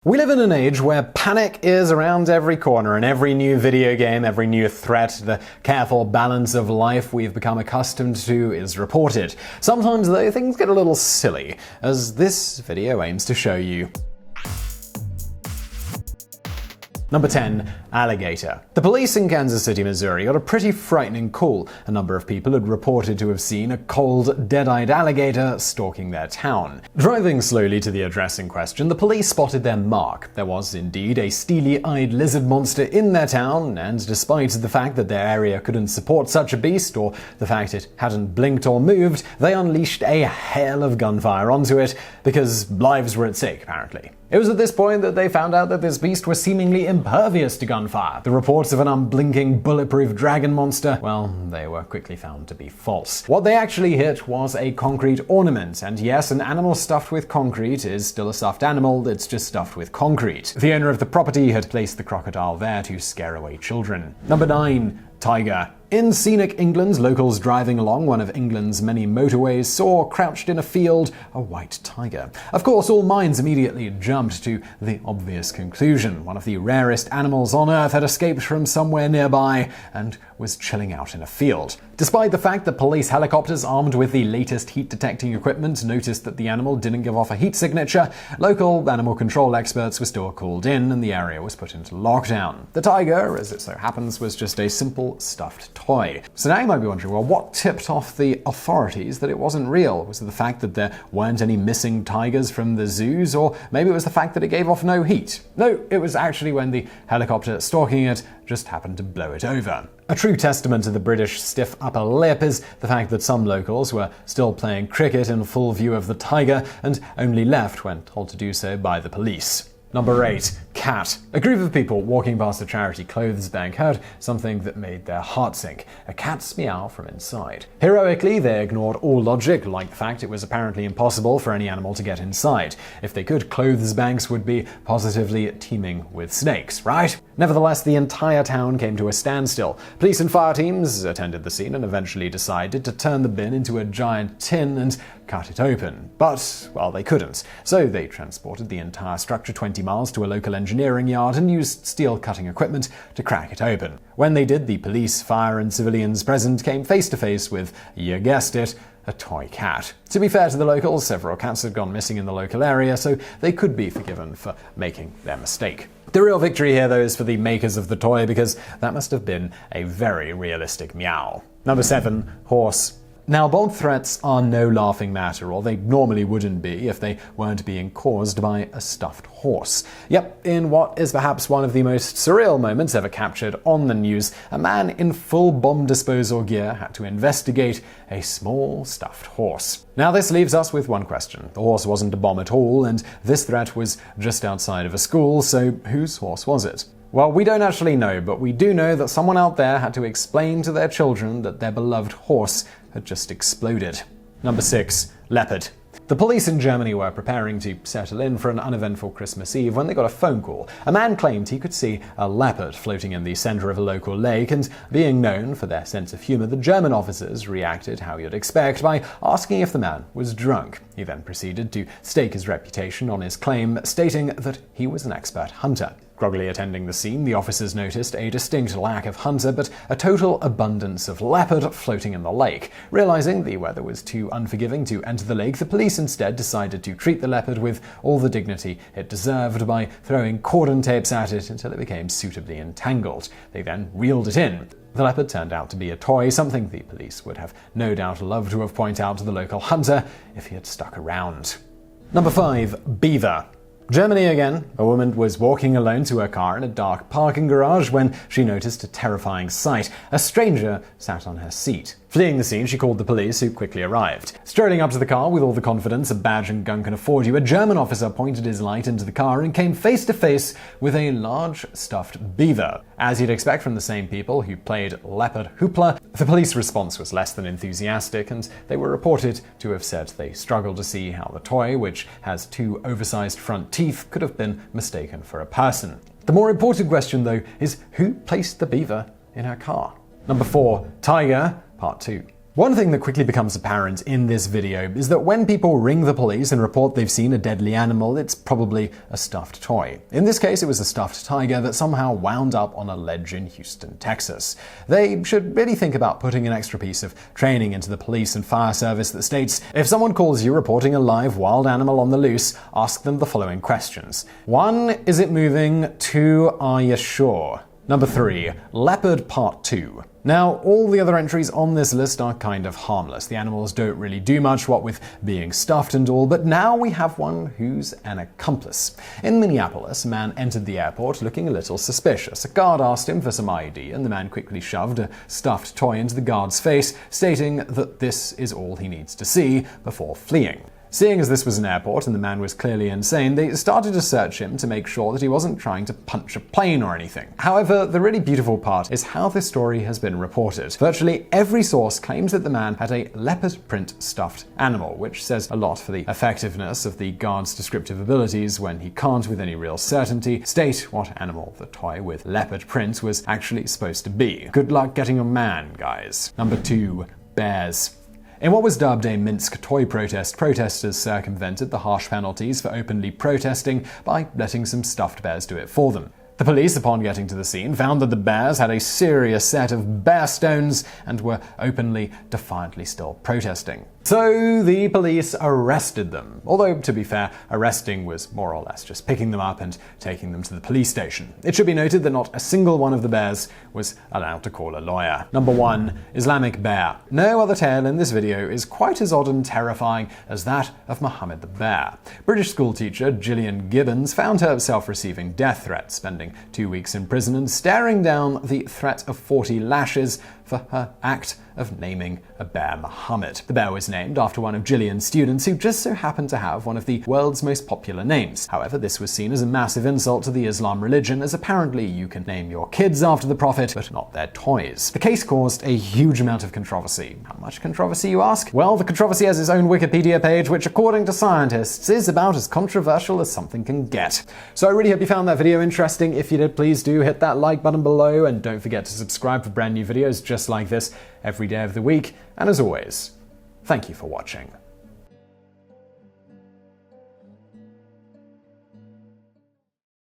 We live in an age where panic is around every corner. In every new video game, every new threat, the careful balance of life we've become accustomed to is reported. Sometimes, though, things get a little silly, as this video aims to show you. Number 10. Alligator. The police in Kansas City, Missouri got a pretty frightening call. A number of people had reported to have seen a cold, dead-eyed alligator stalking their town. Driving slowly to the address in question, the police spotted their mark. There was indeed a steely-eyed lizard monster in their town, and despite the fact that their area couldn't support such a beast, or the fact it hadn't blinked or moved, they unleashed a hail of gunfire onto it, because lives were at stake, apparently. It was at this point that they found out that this beast was seemingly impervious to gunfire. The reports of an unblinking, bulletproof dragon monster, well, they were quickly found to be false. What they actually hit was a concrete ornament, and yes, an animal stuffed with concrete is still a stuffed animal, it's just stuffed with concrete. The owner of the property had placed the crocodile there to scare away children. Number 9. Tiger. In scenic England, locals driving along one of England's many motorways saw, crouched in a field, a white tiger. Of course, all minds immediately jumped to the obvious conclusion. One of the rarest animals on Earth had escaped from somewhere nearby and was chilling out in a field. Despite the fact that police helicopters armed with the latest heat-detecting equipment noticed that the animal didn't give off a heat signature, local animal control experts were still called in and the area was put into lockdown. The tiger, as it so happens, was just a simple stuffed toy. So now you might be wondering, well, what tipped off the authorities that it wasn't real? Was it the fact that there weren't any missing tigers from the zoos, or maybe it was the fact that it gave off no heat? No, it was actually when the helicopter stalking it just happened to blow it over. A true testament to the British stiff upper lip is the fact that some locals were still playing cricket in full view of the tiger and only left when told to do so by the police. Number 8. Cat. A group of people walking past a charity clothes bank heard something that made their heart sink. A cat's meow from inside. Heroically, they ignored all logic, like the fact it was apparently impossible for any animal to get inside. If they could, clothes banks would be positively teeming with snakes, right? Nevertheless, the entire town came to a standstill. Police and fire teams attended the scene and eventually decided to turn the bin into a giant tin and cut it open. But, well, they couldn't. So they transported the entire structure 20 miles to a local engineering yard and used steel cutting equipment to crack it open. When they did, the police, fire, and civilians present came face to face with, you guessed it, a toy cat. To be fair to the locals, several cats had gone missing in the local area, so they could be forgiven for making their mistake. The real victory here, though, is for the makers of the toy, because that must have been a very realistic meow. Number 7. Horse. Now, bold threats are no laughing matter, or they normally wouldn't be if they weren't being caused by a stuffed horse. Yep, in what is perhaps one of the most surreal moments ever captured on the news, a man in full bomb disposal gear had to investigate a small stuffed horse. Now, this leaves us with one question. The horse wasn't a bomb at all, and this threat was just outside of a school, so whose horse was it? Well, we don't actually know, but we do know that someone out there had to explain to their children that their beloved horse had just exploded. Number 6. Leopard. The police in Germany were preparing to settle in for an uneventful Christmas Eve when they got a phone call. A man claimed he could see a leopard floating in the center of a local lake, and being known for their sense of humor, the German officers reacted how you'd expect by asking if the man was drunk. He then proceeded to stake his reputation on his claim, stating that he was an expert hunter. Groggily attending the scene, the officers noticed a distinct lack of hunter, but a total abundance of leopard floating in the lake. Realizing the weather was too unforgiving to enter the lake, the police instead decided to treat the leopard with all the dignity it deserved by throwing cordon tapes at it until it became suitably entangled. They then reeled it in. The leopard turned out to be a toy, something the police would have no doubt loved to have pointed out to the local hunter if he had stuck around. Number 5. Beaver. Germany again. A woman was walking alone to her car in a dark parking garage when she noticed a terrifying sight. A stranger sat on her seat. Fleeing the scene, she called the police, who quickly arrived. Strolling up to the car with all the confidence a badge and gun can afford you, a German officer pointed his light into the car and came face to face with a large stuffed beaver. As you'd expect from the same people who played Leopard Hoopla, the police response was less than enthusiastic, and they were reported to have said they struggled to see how the toy, which has 2 oversized front teeth, could have been mistaken for a person. The more important question, though, is who placed the beaver in her car? Number 4. Tiger Part II. One thing that quickly becomes apparent in this video is that when people ring the police and report they've seen a deadly animal, it's probably a stuffed toy. In this case, it was a stuffed tiger that somehow wound up on a ledge in Houston, Texas. They should really think about putting an extra piece of training into the police and fire service that states, if someone calls you reporting a live wild animal on the loose, ask them the following questions. 1. Is it moving? 2. Are you sure? Number 3. Leopard Part II. Now, all the other entries on this list are kind of harmless. The animals don't really do much, what with being stuffed and all, but now we have one who's an accomplice. In Minneapolis, a man entered the airport looking a little suspicious. A guard asked him for some ID, and the man quickly shoved a stuffed toy into the guard's face, stating that this is all he needs to see before fleeing. Seeing as this was an airport and the man was clearly insane, they started to search him to make sure that he wasn't trying to punch a plane or anything. However, the really beautiful part is how this story has been reported. Virtually every source claims that the man had a leopard print stuffed animal, which says a lot for the effectiveness of the guard's descriptive abilities when he can't with any real certainty state what animal the toy with leopard print was actually supposed to be. Good luck getting your man, guys. Number 2. Bears. In what was dubbed a Minsk toy protest, protesters circumvented the harsh penalties for openly protesting by letting some stuffed bears do it for them. The police, upon getting to the scene, found that the bears had a serious set of bear stones and were openly, defiantly still protesting. So the police arrested them. Although, to be fair, arresting was more or less just picking them up and taking them to the police station. It should be noted that not a single one of the bears was allowed to call a lawyer. Number 1. Islamic Bear. No other tale in this video is quite as odd and terrifying as that of Mohammed the Bear. British schoolteacher Gillian Gibbons found herself receiving death threats, spending 2 weeks in prison and staring down the threat of 40 lashes for her act of naming a bear Muhammad. The bear was named after one of Gillian's students who just so happened to have one of the world's most popular names. However, this was seen as a massive insult to the Islam religion, as apparently you can name your kids after the Prophet, but not their toys. The case caused a huge amount of controversy. How much controversy, you ask? Well, the controversy has its own Wikipedia page, which according to scientists is about as controversial as something can get. So I really hope you found that video interesting. If you did, please do hit that like button below, and don't forget to subscribe for brand new videos just like this every day of the week. And as always, thank you for watching.